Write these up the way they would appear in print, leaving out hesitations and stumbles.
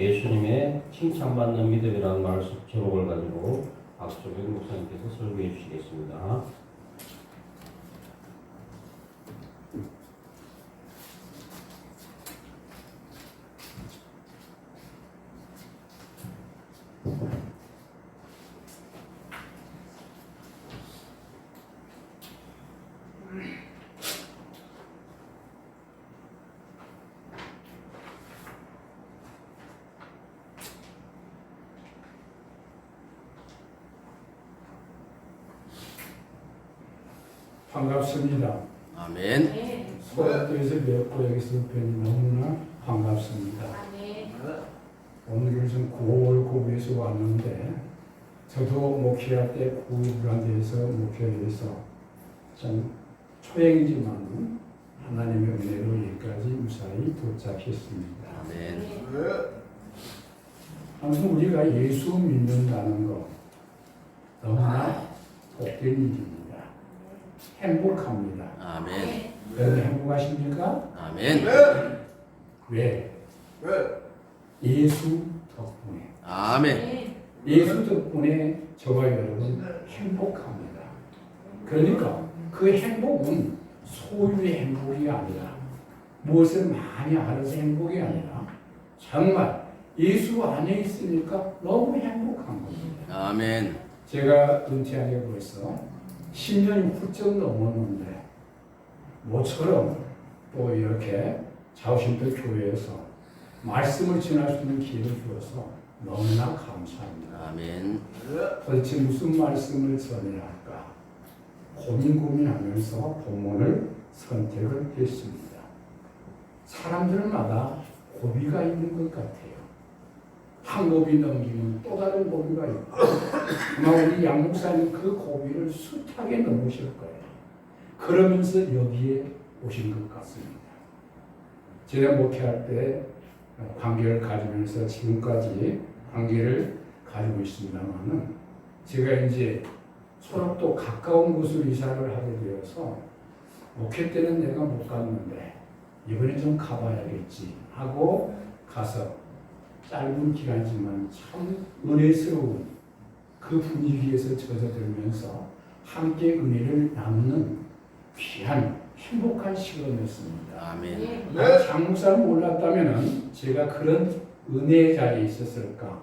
예수님의 칭찬받는 믿음이라는 말씀 제목을 가지고 박수정 목사님께서 설교해 주시겠습니다. 반갑습니다. 아멘. 소아교에서 뵙고 여기서 뵈니 너무나 반갑습니다. 오늘 좀 9월 고비에서 왔는데 저도 목회할 때 구부란데에서 목회해서 참 초행이지만 하나님의 은혜로 여기까지 무사히 도착했습니다. 아멘. 항상 우리가 예수 믿는다는 거 너무나 복된 일입니다. 행복합니다. 아멘. 여러분 행복하십니까? 아멘. 왜? 예수 덕분에. 아멘. 예수 덕분에 저와 여러분 행복합니다. 그러니까 그 행복은 소유의 행복이 아니라 무엇을 많이 알아서 행복이 아니라 정말 예수 안에 있으니까 너무 행복한 겁니다. 아멘. 제가 은퇴한 게 벌써 10년이 훌쩍 넘었는데 모처럼 또 이렇게 자우신도 교회에서 말씀을 전할 수 있는 기회를 주어서 너무나 감사합니다. 아멘. 도대체 무슨 말씀을 전해야 할까 고민하면서 본문을 선택을 했습니다. 사람들마다 고비가 있는 것 같아요. 한 고비 넘기면 또 다른 고비가 있고 아마 우리 양 목사님 그 고비를 숱하게 넘으실 거예요. 그러면서 여기에 오신 것 같습니다. 제가 목회할 때 관계를 가지면서 지금까지 관계를 가지고 있습니다만은 제가 이제 서로 또 가까운 곳으로 이사를 하게 되어서 목회 때는 내가 못 갔는데 이번에 좀 가봐야겠지 하고 가서 짧은 기간이지만 참 은혜스러운 그 분위기에서 젖어들면서 함께 은혜를 나누는 귀한 행복한 시간이었습니다. 아멘. 장 목사를 몰랐다면 제가 그런 은혜의 자리에 있었을까?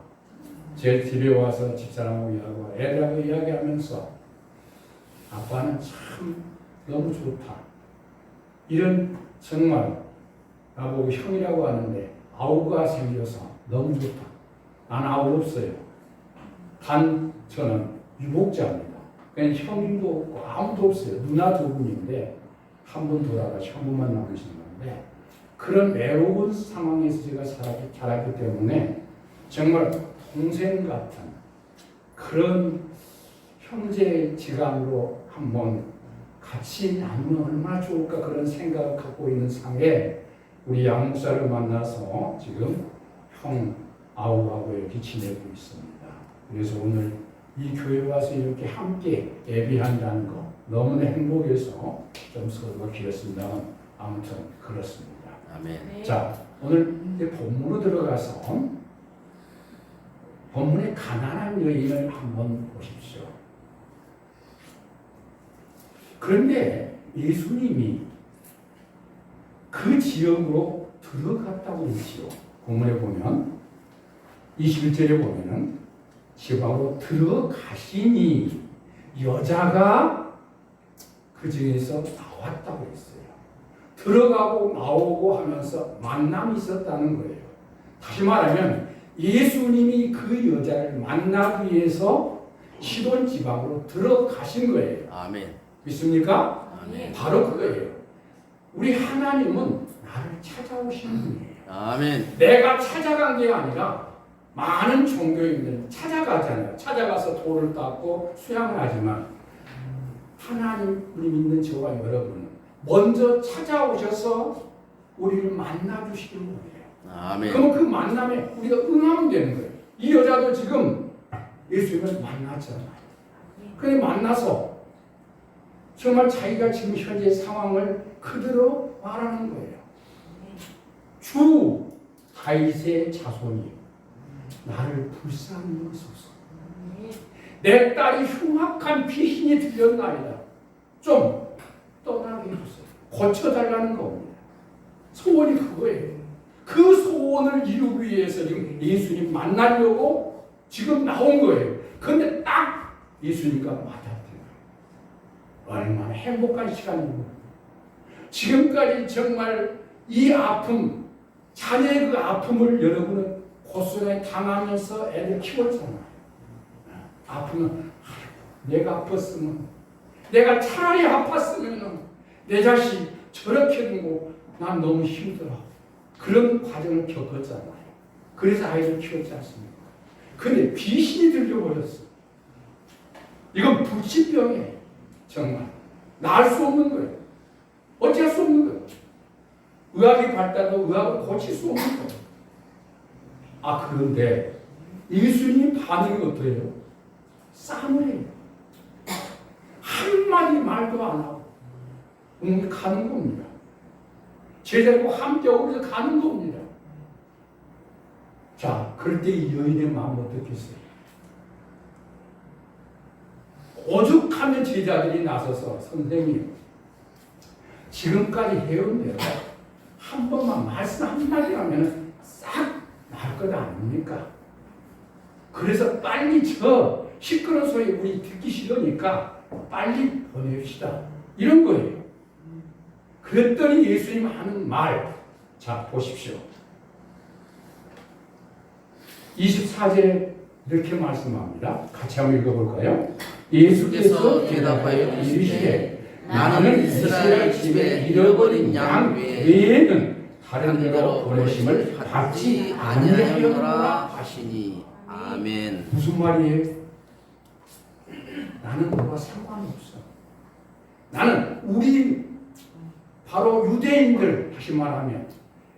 제 집에 와서 집사람하고 이야기하고 애들하고 이야기하면서 아빠는 참 너무 좋다. 이런 정말 나보고 형이라고 하는데 아우가 생겨서 너무 좋다. 난 아우 없어요. 단 저는 유복자입니다. 그냥 형님도 없고 아무도 없어요. 누나 두 분인데 한 분 돌아가시 한 분만 남으신 건데 그런 외로운 상황에서 제가 자랐기 때문에 정말 동생 같은 그런 형제지간으로 한번 같이 나누면 얼마나 좋을까 그런 생각을 갖고 있는 상에 우리 양 목사를 만나서 지금 형 아우하고 이렇게 지내고 있습니다. 그래서 오늘 이 교회 와서 이렇게 함께 예배한다는 거 너무나 행복해서 좀 서로가 길었습니다만 아무튼 그렇습니다. 아멘. 자, 오늘 이제 본문으로 들어가서 본문의 가난한 여인을 한번 보십시오. 그런데 예수님이 그 지역으로 들어갔다고 했지요. 본문에 보면 21절에 보면은 지방으로 들어가시니 여자가 그 중에서 나왔다고 했어요. 들어가고 나오고 하면서 만남이 있었다는 거예요. 다시 말하면 예수님이 그 여자를 만나기 위해서 시돈 지방으로 들어가신 거예요. 아멘. 믿습니까? 아멘. 바로 그거예요. 우리 하나님은 나를 찾아오시는 분이에요. 아멘. 내가 찾아간 게 아니라 많은 종교인들은 찾아가잖아요. 찾아가서 돌을 닦고 수양을 하지만 하나님을 믿는 저와 여러분은 먼저 찾아오셔서 우리를 만나주시는 거예요. 아멘. 그럼 그 만남에 우리가 응하면 되는 거예요. 이 여자도 지금 예수님을 만났잖아요. 그래 만나서 정말 자기가 지금 현재 상황을 그대로 말하는 거예요. 주 다윗의 자손이 나를 불쌍히 여기소서. 내 딸이 흉악한 비신이 들렸나이다. 좀 떠나게 해주세요. 고쳐달라는 겁니다. 소원이 그거예요. 그 소원을 이루기 위해서 지금 예수님 만나려고 지금 나온 거예요. 그런데 딱 예수님과 맞았대요. 얼마나 행복한 시간이고, 지금까지 정말 이 아픔, 자녀의 그 아픔을 여러분은 고스란히 당하면서 애를 키웠잖아요. 아프면 내가 아팠으면, 내가 차라리 아팠으면 내 자식 저렇게 두고 난 너무 힘들어. 그런 과정을 겪었잖아요. 그래서 아이를 키웠지 않습니까? 근데 귀신이 들려버렸어. 이건 불치병이에요. 정말 나을 수 없는 거예요. 어쩔 수 없는 거예요. 의학이 발달도 의학을 고칠 수 없는 거예요. 그런데 예수님 반응이 어때요? 싸늘해요. 한마디 말도 안 하고 가는 겁니다. 제자고 함정으로 가는 겁니다. 자, 그럴 때 이 여인의 마음 어떻겠어요? 오죽하면 제자들이 나서서 선생님, 지금까지 해온 대로 한 번만 말씀 한마디 하면 싹 나을 것 아닙니까? 그래서 빨리 저 시끄러운 소리 우리 듣기 싫으니까 빨리 보냅시다. 이런 거예요. 그랬더니 예수님 하는 말, 자 보십시오. 24절에 이렇게 말씀합니다. 같이 한번 읽어볼까요? 예수께서 대답하여 이르시되 나는 이스라엘 집에 잃어버린 양 외에는 다른 데로 보내심을 받지 아니하였노라 하시니 아멘. 무슨 말이에요? 나는 너와 상관없어. 나는 우리 바로 유대인들, 다시 말하면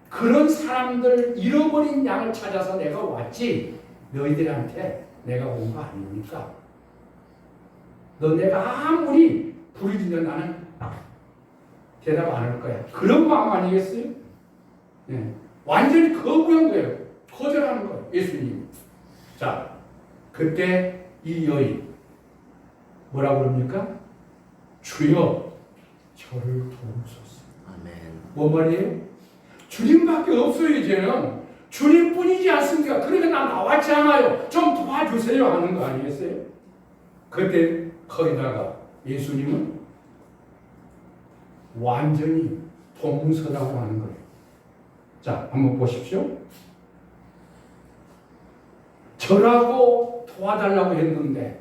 그런 사람들 잃어버린 양을 찾아서 내가 왔지 너희들한테 내가 온 거 아닙니까? 너 내가 아무리 부르짖는 나는 대답 안 할 거야. 그런 마음 아니겠어요? 네. 완전히 거부한 거예요. 거절하는 거예요. 예수님. 자, 그때 이 여인 뭐라고 그럽니까? 주여 저를 도우소서. 아멘. 뭔 말이에요? 주님밖에 없어요. 이제는 주님뿐이지 않습니까? 그러니까 나 나왔지 않아요. 좀 도와주세요 하는 거 아니겠어요? 그때 거기다가 예수님은 완전히 동서라고 하는 거예요. 자, 한번 보십시오. 저라고 도와달라고 했는데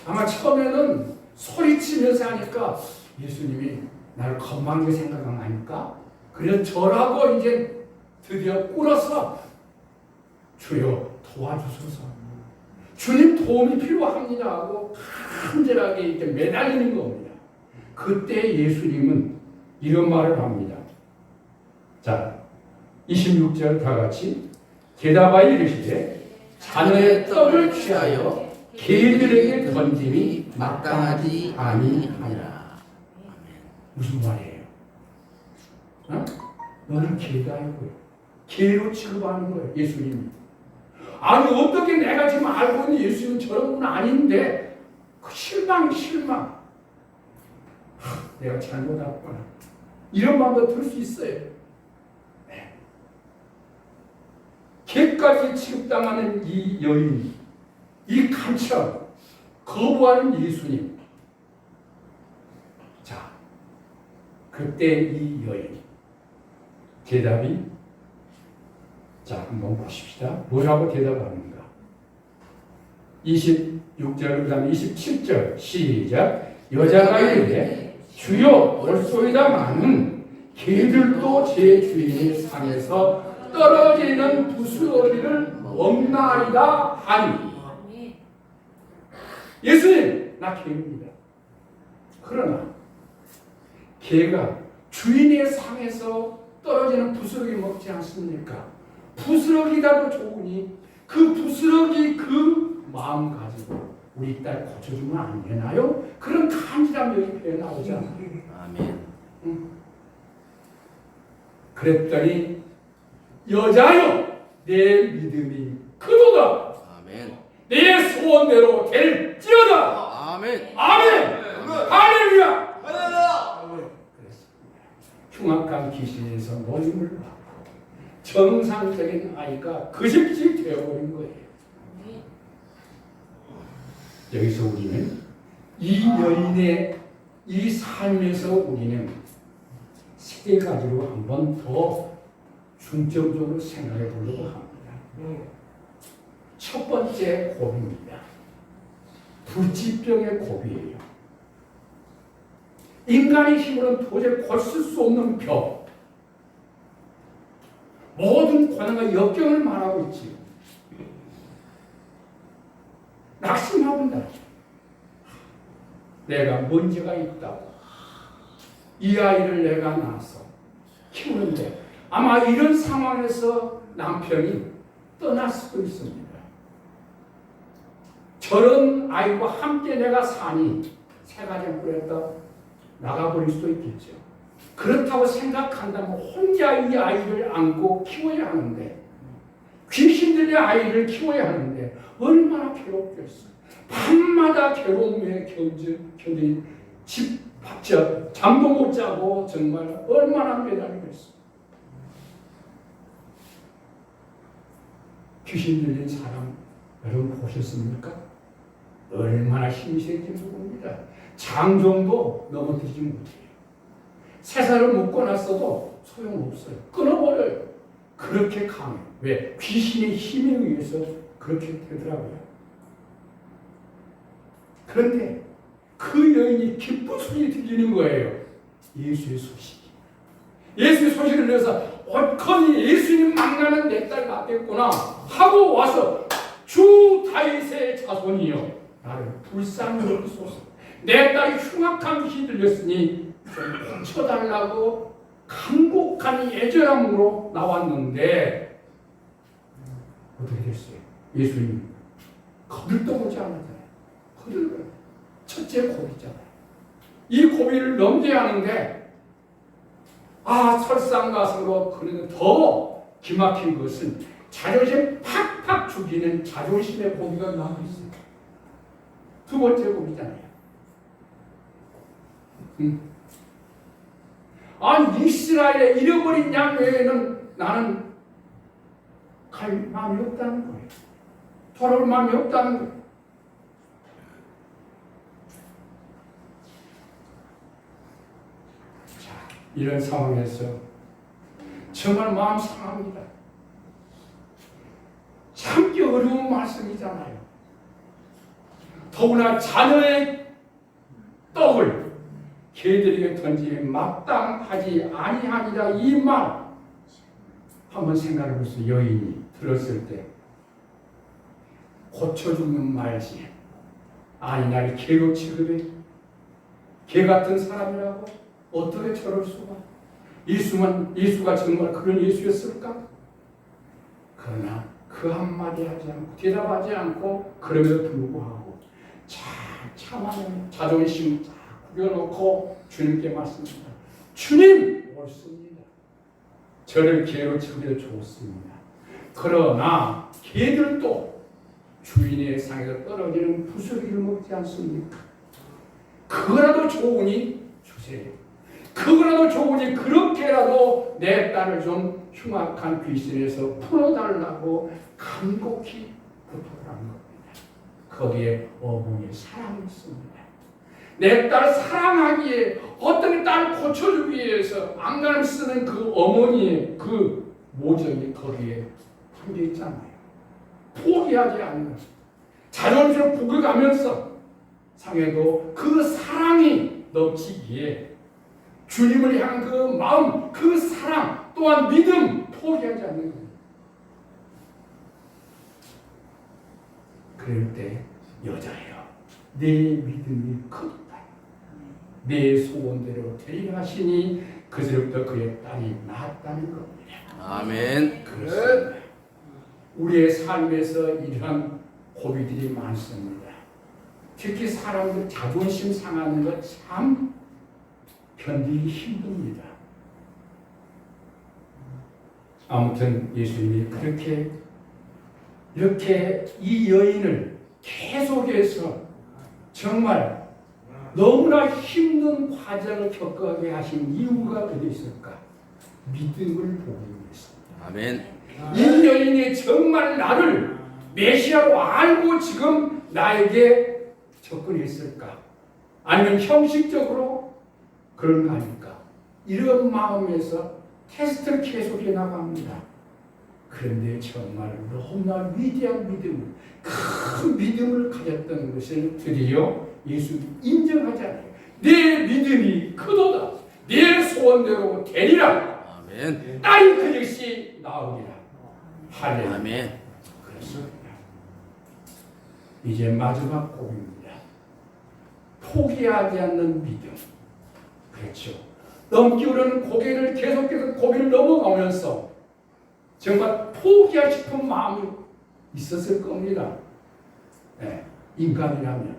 아마 처음에는 소리치면서 하니까 예수님이 나를 건방지게 생각한 거 아닐까? 그래서 저라고 이제 드디어 꿇어서 주여 도와주소서. 주님 도움이 필요합니다 하고 간절하게 이렇게 매달리는 겁니다. 그때 예수님은 이런 말을 합니다. 자, 26절 다 같이 대답하여 이르시되 자녀의 떡을 취하여 개들에게 던짐이 마땅하지 아니하니라. 무슨 말이에요? 너는 개가 아니고요. 개로 취급하는 거예요. 예수님이. 아니 어떻게 내가 지금 알고 있는 예수님은 저런 분 아닌데 그 실망. 내가 잘못했구나. 이런 마음도 들 수 있어요. 네. 개까지 취급당하는 이 여인, 이 간첩, 거부하는 예수님. 자, 그때 이 여인 대답이, 자 한번 보십시다. 뭐라고 대답하는가? 26절 그 다음에 27절 시작. 여자가 이르되 주여 올소이다마는 개들도 제 주인의 상에서 떨어지는 부스러기를 먹나이다 하니. 예수님, 나 개입니다. 그러나 개가 주인의 상에서 떨어지는 부스러기 먹지 않습니까? 부스러기라도 좋으니 그 부스러기 그 마음 가지고 우리 딸 고쳐주면 안 되나요? 그런 간절함 여기 표현 나오잖아. 아멘. 그랬더니 여자여 내 믿음이 그도다. 아멘. 내 소원대로 될지어다. 아멘. 아멘. 할렐루야. 할렐루야. 흉악한 귀신에서 노임을 받고 정상적인 아이가 거짓이 되어버린 거예요. 여기서 우리는 이 여인의 이 삶에서 우리는 세 가지로 한 번 더 중점적으로 생각해 보려고 합니다. 첫 번째 고비입니다. 불치병의 고비예요. 인간의 힘으로는 도저히 고칠 수 없는 벽. 모든 고난과 역경을 말하고 있지. 낙심하군다. 내가 문제가 있다고. 이 아이를 내가 낳아서 키우는데 아마 이런 상황에서 남편이 떠날 수도 있습니다. 저런 아이와 함께 내가 사니 새 가정 꾸렸다 나가버릴 수도 있겠죠. 그렇다고 생각한다면 혼자 이 아이를 안고 키워야 하는데 귀신 들린 아이를 키워야 하는데 얼마나 괴롭겠어. 밤마다 괴로움에 견딘 잠도 못 자고 정말 얼마나 매달리겠어. 귀신 들린 사람 여러분 보셨습니까? 얼마나 힘이 센지 모릅니다. 장정도 넘어뜨리지 못해요. 세살을 묶고 났어도 소용없어요. 끊어버려요. 그렇게 강해요. 왜? 귀신의 힘에 의해서 그렇게 되더라고요. 그런데 그 여인이 기쁜 소리 들리는 거예요. 예수의 소식이. 예수의 소식을 들려서 어커니 예수님 만나는 내 딸 낫겠구나 하고 와서 주 다윗의 자손이여 나를 불쌍히 여기소서. 내 딸이 흉악한 귀신이 들렸으니 좀 고쳐달라고 간곡한 애절함으로 나왔는데 어떻게 됐어요? 예수님 거들떠보지 않았잖아요. 거들떠요. 첫째 고비잖아요. 이 고비를 넘겨야 하는데 설상가상으로 그런데 더 기막힌 것은 자존심 팍팍 죽이는 자존심의 고비가 남아 있어요. 두 번째 고비잖아요. 아니 이스라엘에 잃어버린 양 외에는 나는 갈 마음이 없다는 거예요. 돌아올 마음이 없다는 거예요. 자, 이런 상황에서 정말 마음 상합니다. 참기 어려운 말씀이잖아요. 더구나 자녀의 떡을 개들에게 던지기 마땅하지 아니하니라 이 말 한번 생각해 보세요. 여인이 들었을 때 고쳐 죽는 말지 아니 나를 개로 취급해? 개 같은 사람이라고? 어떻게 저럴 수가? 예수가 정말 그런 예수였을까? 그러나 그 한마디 하지 않고 대답하지 않고 그럼에도 불구하고 잘 참아내는 자존심 구겨놓고 주님께 말씀합니다. 주님 옳습니다. 저를 개로 취급해 좋습니다. 그러나 개들도 주인의 상에서 떨어지는 부스러기를 먹지 않습니까? 그거라도 좋으니 주세요. 그거라도 좋으니 그렇게라도 내 딸을 좀 흉악한 귀신에서 풀어달라고 간곡히 부탁한 겁니다. 거기에 어머니의 사랑이 있습니다. 내 딸 사랑하기에 어떤 딸을 고쳐주기 위해서 안간힘 쓰는 그 어머니의 그 모정이 거기에 담겨 있잖아요. 포기하지 않는 자존심을 부겨가면서 상해도 그 사랑이 넘치기에 주님을 향한 그 마음, 그 사랑 또한 믿음 포기하지 않는 거예요. 그럴 때 여자여 내 믿음이 크다. 내 소원대로 되리라 하시니 그제부터 그의 딸이 낳았다는 겁니다. 아멘. 그렇습니다. 우리의 삶에서 이러한 고비들이 많습니다. 특히 사람들 자존심 상하는 것 참 견디기 힘듭니다. 아무튼 예수님이 그렇게 이렇게 이 여인을 계속해서 정말 너무나 힘든 과정을 겪어가게 하신 이유가 어디 있을까? 믿음을 보기 위해서입니다. 아멘. 이 여인이 정말 나를 메시아로 알고 지금 나에게 접근했을까? 아니면 형식적으로 그런 거 아닐까? 이런 마음에서 테스트를 계속해 나갑니다. 그런데 정말 너무나 위대한 믿음, 큰 믿음을 가졌던 것을 드디어 예수 인정하잖아요. 내 믿음이 크도다. 내 소원대로 되리라. 아멘. 딸이 그 역시 나오리라. 할렐루야. 아멘. 그렇습니다. 이제 마지막 곡입니다. 포기하지 않는 믿음. 그렇죠. 넘기우려는 고개를 계속해서 고개를 넘어가면서 정말 포기하고 싶은 마음이 있었을 겁니다. 네, 인간이라면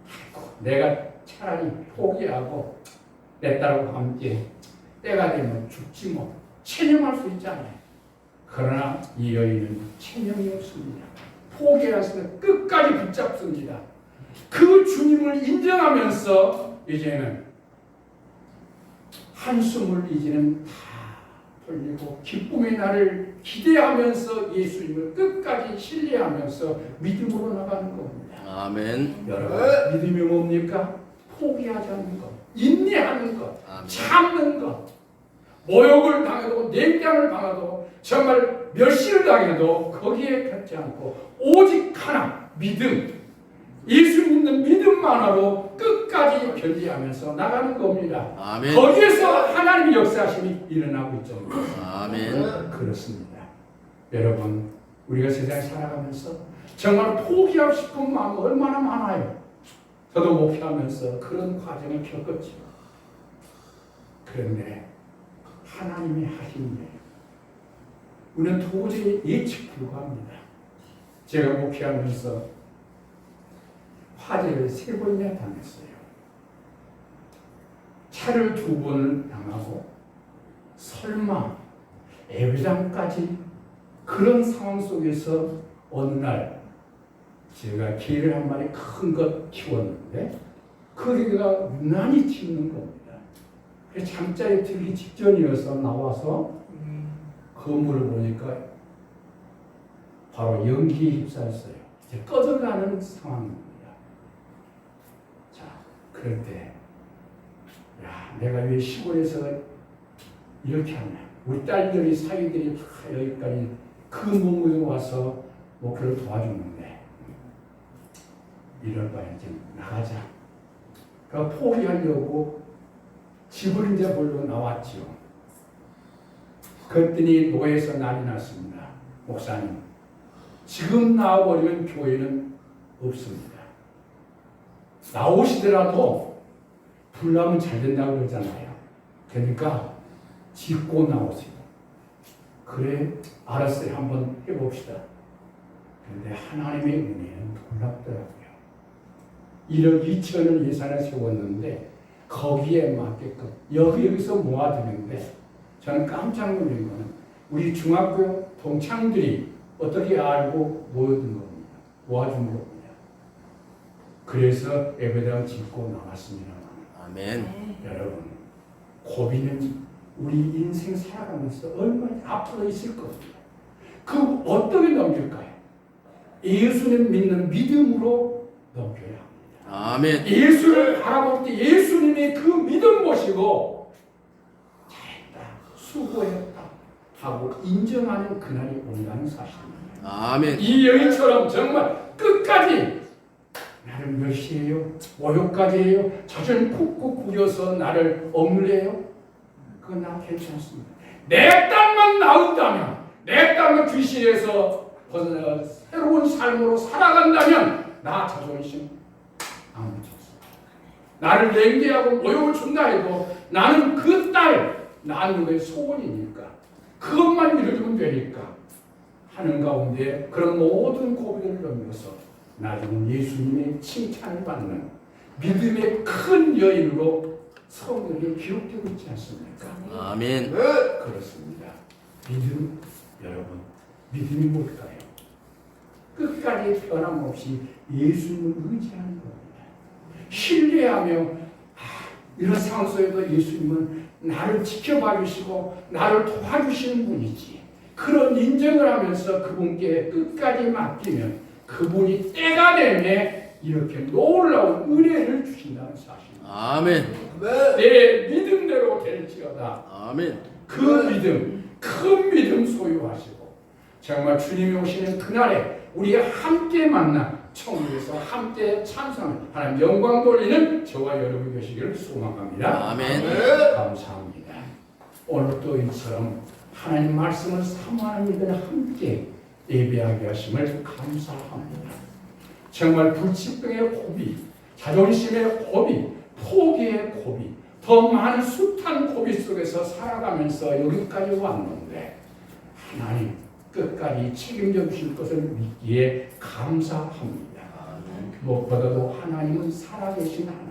아이고, 내가 차라리 포기하고 내 딸과 함께 때가 되면 죽지 뭐 체념할 수 있잖아요. 그러나 이 여인은 체념이 없습니다. 포기하면서 끝까지 붙잡습니다. 그 주님을 인정하면서 이제는 한숨을 이제는 다 돌리고 기쁨의 날을 기대하면서 예수님을 끝까지 신뢰하면서 믿음으로 나가는 겁니다. 아멘. 여러분, 믿음이 뭡니까? 포기하지 않는 것, 인내하는 것, 아멘. 참는 것. 모욕을 당해도 냉장을 당해도 정말 멸시를 당해도 거기에 걷지 않고 오직 하나 믿음, 예수 믿는 믿음만으로 끝까지 견디하면서 나가는 겁니다. 아멘. 거기에서 하나님의 역사심이 일어나고 있죠. 아멘. 그렇습니다. 여러분, 우리가 세상에 살아가면서 정말 포기하고 싶은 마음 얼마나 많아요. 저도 목회하면서 그런 과정을 겪었죠. 그런데 하나님이 하신 일, 우리는 도저히 예측 불가합니다. 제가 목회하면서 화재를 3번이나 당했어요. 차를 2번을 당하고 설마 애회장까지 그런 상황 속에서 어느 날 제가 개를 한 마리 큰 것 키웠는데 그 개가 유난히 짖는 겁니다. 잠자리에 들기 직전이어서 나와서 건물을 보니까 바로 연기에 휩싸였어요. 이제 꺼져가는 상황입니다. 자, 그럴 때, 야, 내가 왜 시골에서 이렇게 하냐. 우리 딸들이, 사위들이 다 여기까지 그 몸에 와서 목표를 도와주는데, 이럴 바에 이제 나가자. 그러니까 포기하려고 집을 이제 보려고 나왔지요. 그랬더니 노예에서 난리 났습니다. 목사님, 지금 나와버리면 교회는 없습니다. 나오시더라도 불나면 잘 된다고 그러잖아요. 그러니까 짓고 나오세요. 그래, 알았어요. 한번 해봅시다. 그런데 하나님의 은혜는 놀랍더라고요. 1억 2천을 예산을 세웠는데 거기에 맞게끔 여기서 모아두는데 저는 깜짝 놀란 거는 우리 중학교 동창들이 어떻게 알고 모여든 겁니다. 모아준 겁니다. 그래서 예배당 짓고 나왔습니다. 아멘. 여러분, 고비는 우리 인생 살아가면서 얼마나 앞으로 있을 겁니다. 그 어떻게 넘길까요? 예수님 믿는 믿음으로 넘겨야 합니다. 아멘. 예수를 바라볼 때 예수님의 그 믿음 보시고 잘했다, 수고했다 하고 인정하는 그날이 온다는 사실입니다. 아멘. 이 여인처럼 정말 끝까지 나를 멸시해요, 모욕까지 해요, 자존 쿡쿡 구겨서 나를 억눌려요. 그건 난 괜찮습니다. 내 딸만 나온다면, 내 딸만 귀신에서 벗어나 새로운 삶으로 살아간다면 나 자존심 안 붙였습니다. 나를 냉대하고 모욕을 준다 해도 나는 그 딸, 나누의 소원이니까 그것만 이루어주면 되니까 하는 가운데 그런 모든 고비를 넘겨서 나중에 예수님의 칭찬을 받는 믿음의 큰 여인으로 성경에 기록되고 있지 않습니까? 아멘. 그렇습니다. 믿음, 여러분, 믿음이 뭘까요? 끝까지 변함없이 예수님을 의지하는 겁니다. 신뢰하며 이런 상황 속에도 예수님은 나를 지켜봐 주시고 나를 도와주시는 분이지. 그런 인정을 하면서 그분께 끝까지 맡기면 그분이 때가 되면 이렇게 놀라운 은혜를 주신다는 사실입니다. 아멘. 내 믿음대로 될지어다. 아멘. 그 믿음, 큰 믿음 소유하시고 정말 주님이 오시는 그날에 우리가 함께 만나 천국에서 함께 찬송하는 하나님 영광 돌리는 저와 여러분이 되시기를 소망합니다. 아멘. 감사합니다. 오늘 또 이처럼 하나님 말씀을 사모하는 이들 함께 예배하게 하심을 감사합니다. 정말 불치병의 고비, 자존심의 고비, 포기의 고비, 더 많은 숱한 고비 속에서 살아가면서 여기까지 왔는데 하나님 끝까지 책임져 주실 것을 믿기에 감사합니다. 무엇보다도 하나님은 살아계신 하나님,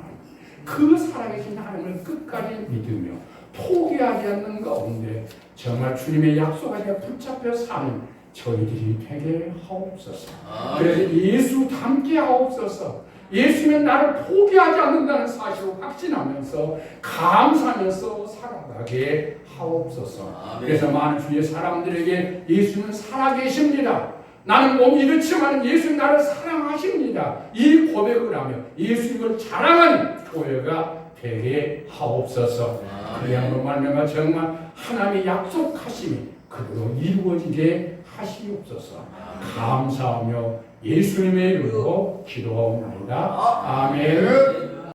그 살아계신 하나님을 끝까지 믿으며 포기하지 않는 가운데 정말 주님의 약속하시에 붙잡혀 사는 저희들이 되게 하옵소서. 그래서 예수 닮게 하옵소서. 예수는 나를 포기하지 않는다는 사실을 확신하면서 감사하면서 살아가게 하옵소서. 그래서 많은 주의 사람들에게 예수는 살아계십니다. 나는 몸이 이렇지만 예수는 나를 사랑하십니다. 이 고백을 하며 예수님을 자랑하는 교회가 되게 하옵소서. 그리함으로 말미암아 정말 하나님의 약속하심이 그대로 이루어지게 하시옵소서. 감사하며 예수님의 이름으로 기도하옵나이다. 아멘.